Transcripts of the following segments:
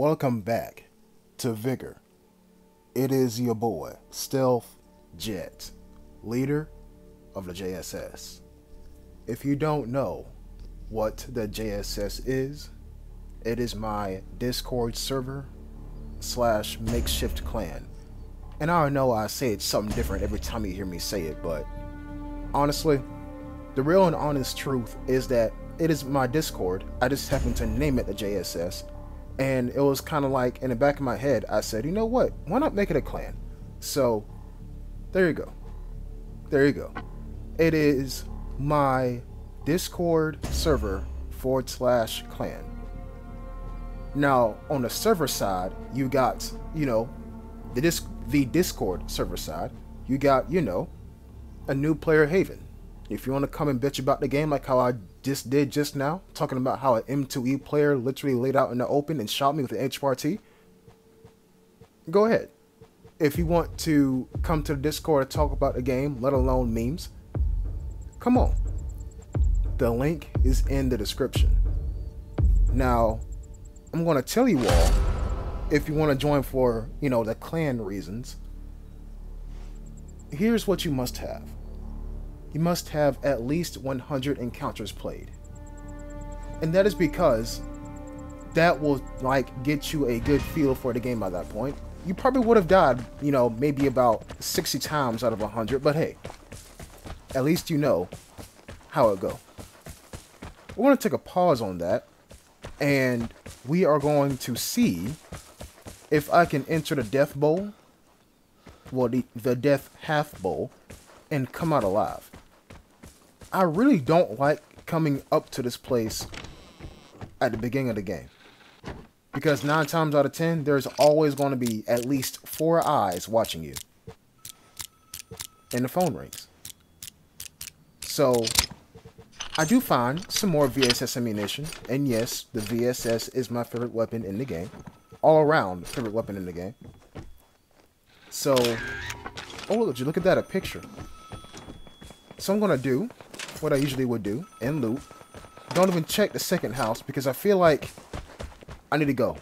Welcome back to Vigor. It is your boy, Stealth Jet, leader of the JSS. If you don't know what the JSS is, it is my Discord server / makeshift clan. And I know I say it's something different every time you hear me say it, but honestly, the real and honest truth is that it is my Discord. I just happened to name it the JSS. And it was kind of like, in the back of my head, I said, you know what? Why not make it a clan? So, there you go. There you go. It is my Discord server / clan. Now, on the server side, you got, the Discord server side, you got, a new player haven. If you want to come and bitch about the game like how I just did just now, talking about how an M2E player literally laid out in the open and shot me with an HRT, go ahead. If you want to come to the Discord and talk about the game, let alone memes, come on. The link is in the description. Now, I'm going to tell you all, if you want to join for, the clan reasons, here's what you must have. You must have at least 100 encounters played. And that is because that will get you a good feel for the game by that point. You probably would have died, maybe about 60 times out of 100, but hey, at least you know how it go. We're going to take a pause on that, and we are going to see if I can enter the Death Bowl, well, the Death Half Bowl, and come out alive. I really don't like coming up to this place at the beginning of the game, because 9 times out of 10 there's always going to be at least 4 eyes watching you, and the phone rings. So I do find some more VSS ammunition, and yes, the VSS is my favorite weapon in the game, all around favorite weapon in the game. So, oh, would you look at that, a picture. So I'm going to do what I usually would do and loot. Don't even check the second house because I feel like I need to go.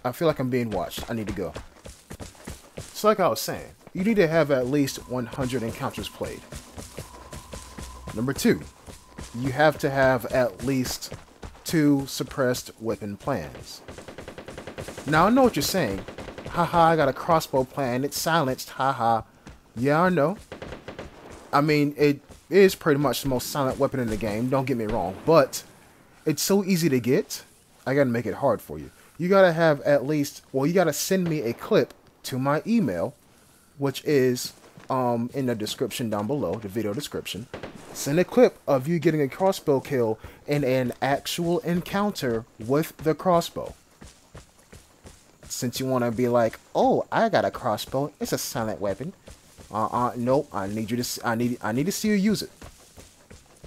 I feel like I'm being watched. I need to go. So like I was saying, you need to have at least 100 encounters played. Number 2, you have to have at least 2 suppressed weapon plans. Now I know what you're saying. Haha, I got a crossbow plan. It's silenced. Haha. Yeah, I know. I mean, it is pretty much the most silent weapon in the game, don't get me wrong, but it's so easy to get, I gotta make it hard for you. You gotta have at least, well, you gotta send me a clip to my email, which is in the description down below, the video description. Send a clip of you getting a crossbow kill in an actual encounter with the crossbow. Since you want to be like, oh, I got a crossbow, it's a silent weapon. Nope, I need to see you use it.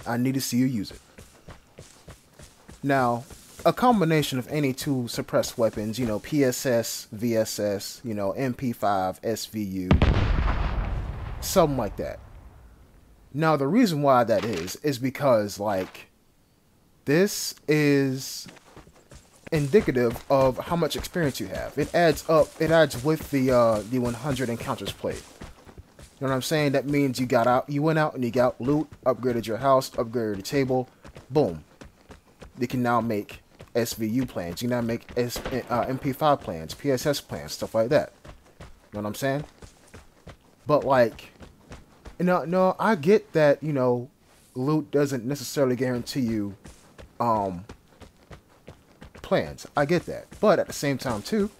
I need to see you use it. Now, a combination of any 2 suppressed weapons, PSS, VSS, MP5, SVU, something like that. Now, the reason why that is because, this is indicative of how much experience you have. It adds up, it adds with the 100 encounters played. You know what I'm saying? That means you went out and you got loot, upgraded your house, upgraded your table, boom. You can now make SVU plans. You can now make MP5 plans, PSS plans, stuff like that. You know what I'm saying? But no, I get that, loot doesn't necessarily guarantee you plans. I get that. But at the same time too,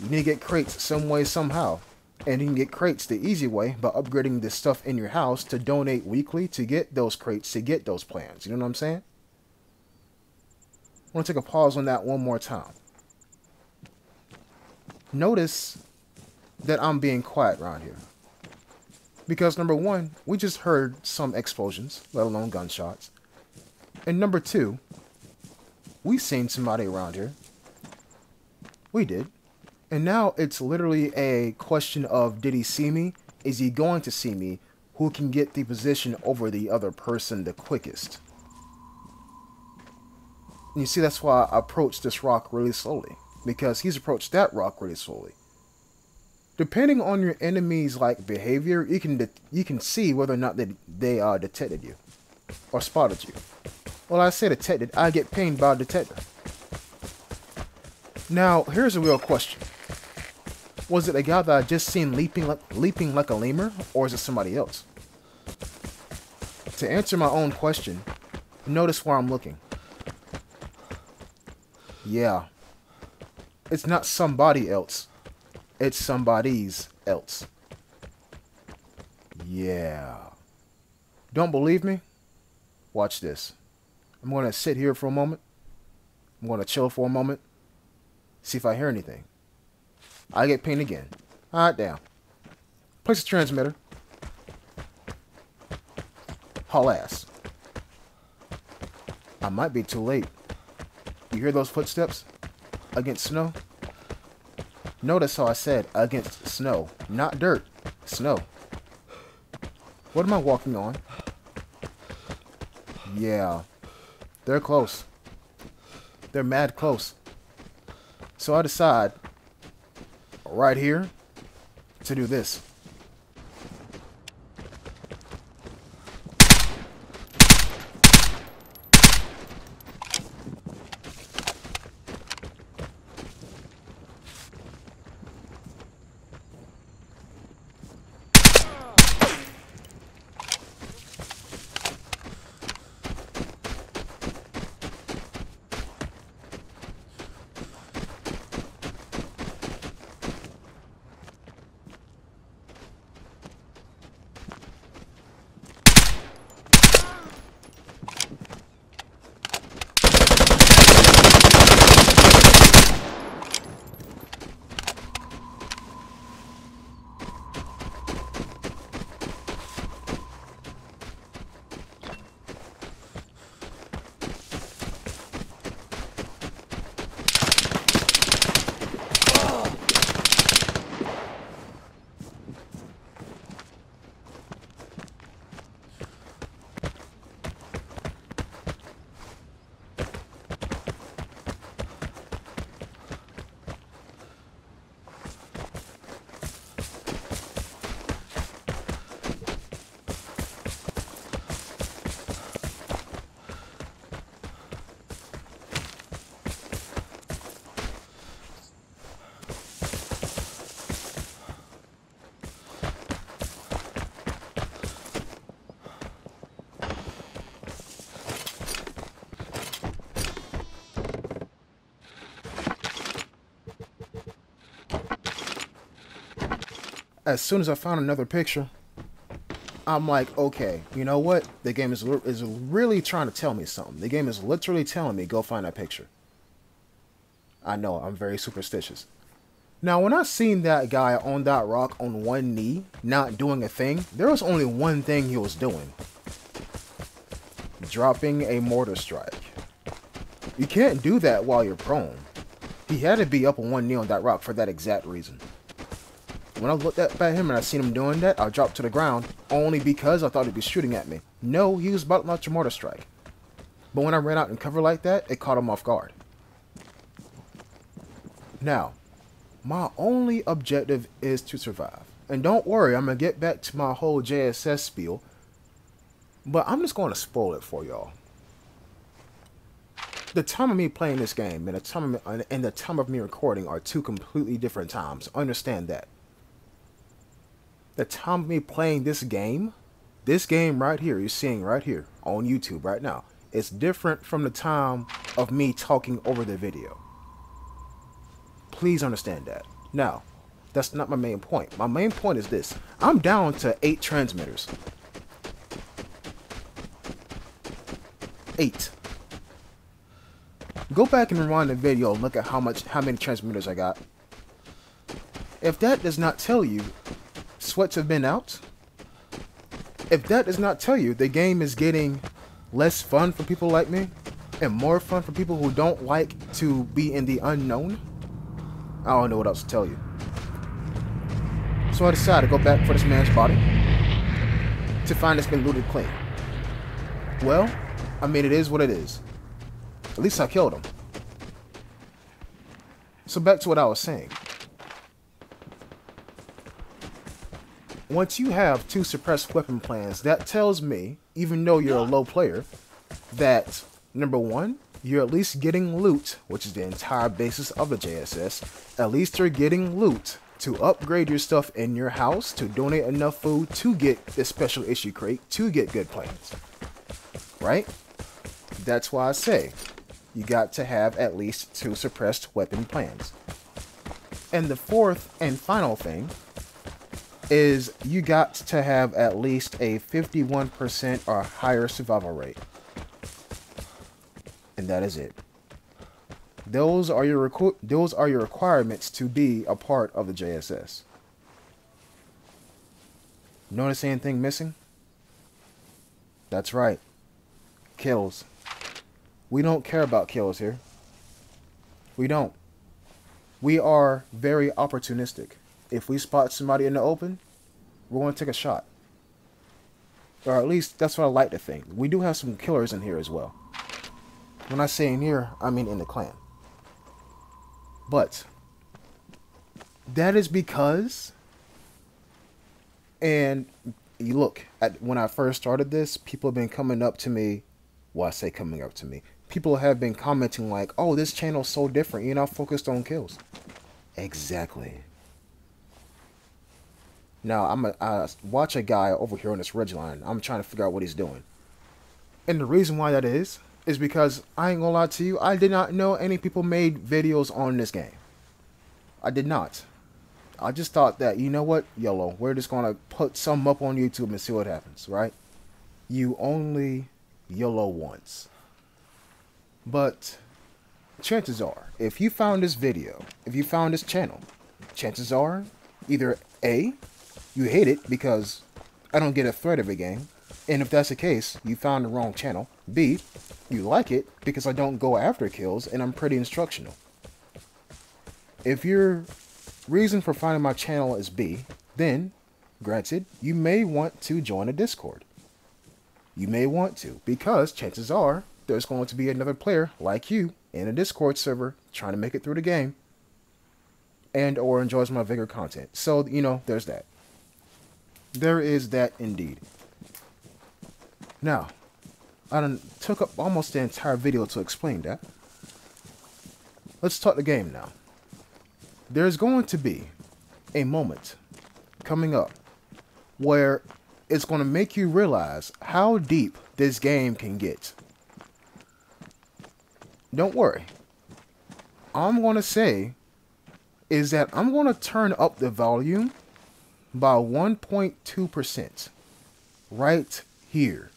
you need to get crates some way, somehow. And you can get crates the easy way by upgrading the stuff in your house to donate weekly to get those crates, to get those plans. You know what I'm saying? I want to take a pause on that one more time. Notice that I'm being quiet around here. Because number 1, we just heard some explosions, let alone gunshots. And number 2, we seen somebody around here. We did. And now it's literally a question of, did he see me? Is he going to see me? Who can get the position over the other person the quickest? And you see, that's why I approach this rock really slowly. because he's approached that rock really slowly. Depending on your enemy's like behavior, you can see whether or not they detected you or spotted you. Well, I say detected. I get pinged by a detector. Now, here's a real question: was it a guy that I just seen leaping like a lemur, or is it somebody else? To answer my own question, notice where I'm looking. Yeah, it's not somebody else. It's somebody's else. Yeah. Don't believe me? Watch this. I'm going to sit here for a moment. I'm going to chill for a moment. See if I hear anything. I get pinged again. Alright, down. Place the transmitter. Haul ass. I might be too late. You hear those footsteps? Against snow? Notice how I said against snow, not dirt, snow. What am I walking on? Yeah, they're close. They're mad close. So I decide, right here, to do this. As soon as I found another picture, I'm like, okay, you know what? The game is really trying to tell me something. The game is literally telling me, go find that picture. I know, I'm very superstitious. Now, when I seen that guy on that rock on one knee, not doing a thing, there was only one thing he was doing. Dropping a mortar strike. You can't do that while you're prone. He had to be up on one knee on that rock for that exact reason. When I looked at him and I seen him doing that, I dropped to the ground only because I thought he'd be shooting at me. No, he was about to launch a mortar strike. But when I ran out in cover like that, it caught him off guard. Now, my only objective is to survive. And don't worry, I'm going to get back to my whole JSS spiel. But I'm just going to spoil it for y'all. The time of me playing this game and the time of me recording are two completely different times. Understand that. The time of me playing this game right here, you're seeing right here on YouTube right now, it's different from the time of me talking over the video. Please understand that. Now, that's not my main point. My main point is this. I'm down to 8 transmitters. 8. Go back and rewind the video and look at how many transmitters I got. If that does not tell you sweats have been out, if that does not tell you the game is getting less fun for people like me and more fun for people who don't like to be in the unknown, I don't know what else to tell you. So I decided to go back for this man's body to find it's been looted clean. Well, I mean, it is what it is. At least I killed him. So back to what I was saying. Once you have 2 suppressed weapon plans, that tells me, even though you're a low player, that number 1, you're at least getting loot, which is the entire basis of the JSS. At least you're getting loot to upgrade your stuff in your house, to donate enough food to get the special issue crate, to get good plans. Right? That's why I say you got to have at least 2 suppressed weapon plans. And the fourth and final thing is you got to have at least a 51% or higher survival rate. And that is it. Those are your requirements to be a part of the JSS. Notice anything missing? That's right. Kills. We don't care about kills here. We don't. We are very opportunistic. If we spot somebody in the open, we're going to take a shot. Or at least that's what I like to think. We do have some killers in here as well. When I say in here, I mean in the clan. But that is because, and you look at when I first started this, people have been coming up to me. Well, I say coming up to me. People have been commenting like, "Oh, this channel's so different. You're not focused on kills." Exactly. Now, I watch a guy over here on this ridgeline. I'm trying to figure out what he's doing. And the reason why that is because, I ain't gonna lie to you, I did not know any people made videos on this game. I did not. I just thought that, you know what, YOLO, we're just gonna put some up on YouTube and see what happens, right? You only YOLO once. But chances are, if you found this video, if you found this channel, chances are either A, you hate it because I don't get a threat every game, and if that's the case, you found the wrong channel. B, you like it because I don't go after kills and I'm pretty instructional. If your reason for finding my channel is B, then, granted, you may want to join a Discord. You may want to, because chances are there's going to be another player like you in a Discord server trying to make it through the game and or enjoys my Vigor content. So, you know, there's that. There is that indeed. Now, I done took up almost the entire video to explain that. Let's talk the game now. There's going to be a moment coming up where it's going to make you realize how deep this game can get. Don't worry. All I'm going to say is that I'm going to turn up the volume by 1.2% right here.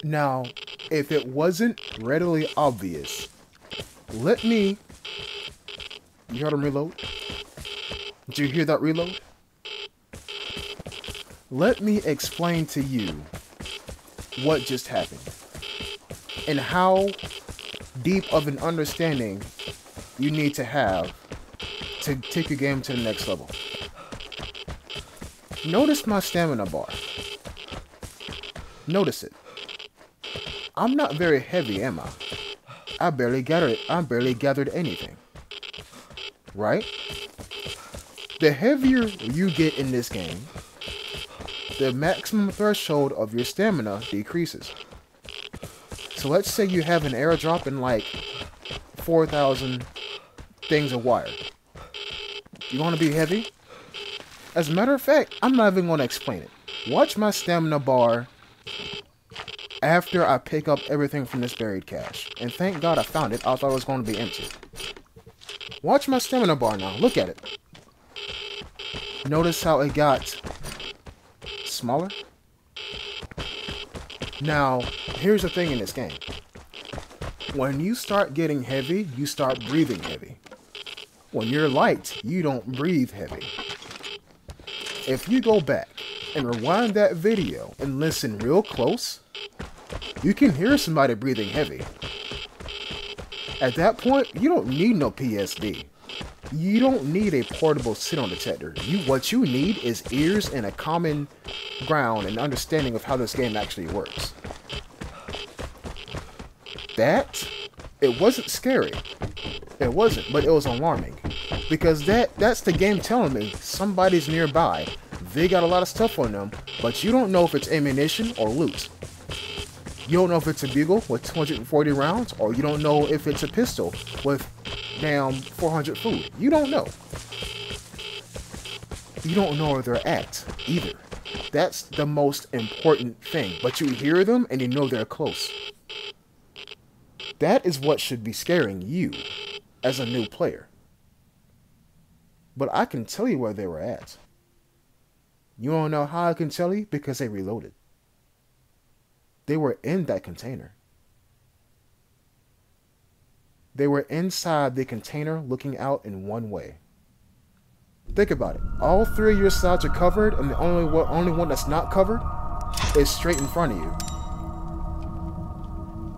Now, if it wasn't readily obvious, let me... You heard him reload? Did you hear that reload? Let me explain to you what just happened and how deep of an understanding you need to have to take your game to the next level. Notice my stamina bar. Notice it. I'm not very heavy, am I? I barely gathered anything. Right? The heavier you get in this game, the maximum threshold of your stamina decreases. So let's say you have an airdrop in like 4,000 things of wire. You want to be heavy? As a matter of fact, I'm not even going to explain it. Watch my stamina bar after I pick up everything from this buried cache. And thank God I found it. I thought it was going to be empty. Watch my stamina bar now. Look at it. Notice how it got smaller? Now, here's the thing in this game. When you start getting heavy, you start breathing heavy. When you're light, you don't breathe heavy. If you go back and rewind that video and listen real close, you can hear somebody breathing heavy. At that point, you don't need no PSD. You don't need a portable sit-on detector. What you need is ears and a common ground and understanding of how this game actually works. It wasn't scary. It wasn't, but it was alarming. Because that's the game telling me somebody's nearby. They got a lot of stuff on them, but you don't know if it's ammunition or loot. You don't know if it's a Vigor with 240 rounds, or you don't know if it's a pistol with damn 400 food. You don't know. You don't know where they're at either. That's the most important thing. But you hear them and you know they're close. That is what should be scaring you as a new player. But I can tell you where they were at. You don't know how I can tell you? Because they reloaded. They were in that container. They were inside the container looking out in one way. Think about it. All three of your sides are covered, and the only one that's not covered is straight in front of you.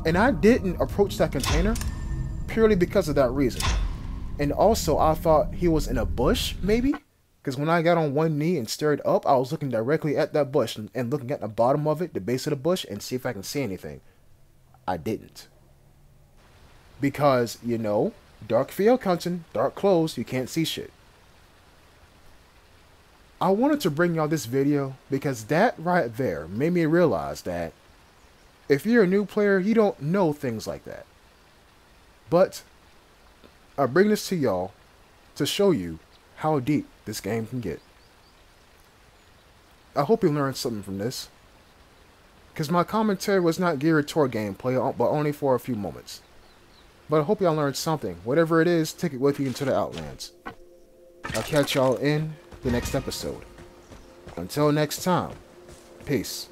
And I didn't approach that container purely because of that reason. And also, I thought he was in a bush, maybe? Because when I got on one knee and stared up, I was looking directly at that bush and looking at the bottom of it, the base of the bush, and see if I can see anything. I didn't. Because, you know, dark Fjellkanten, dark clothes, you can't see shit. I wanted to bring y'all this video because that right there made me realize that if you're a new player, you don't know things like that. But I bring this to y'all to show you how deep this game can get. I hope you learned something from this, because my commentary was not geared toward gameplay, but only for a few moments. But I hope y'all learned something. Whatever it is, take it with you into the Outlands. I'll catch y'all in the next episode. Until next time, peace.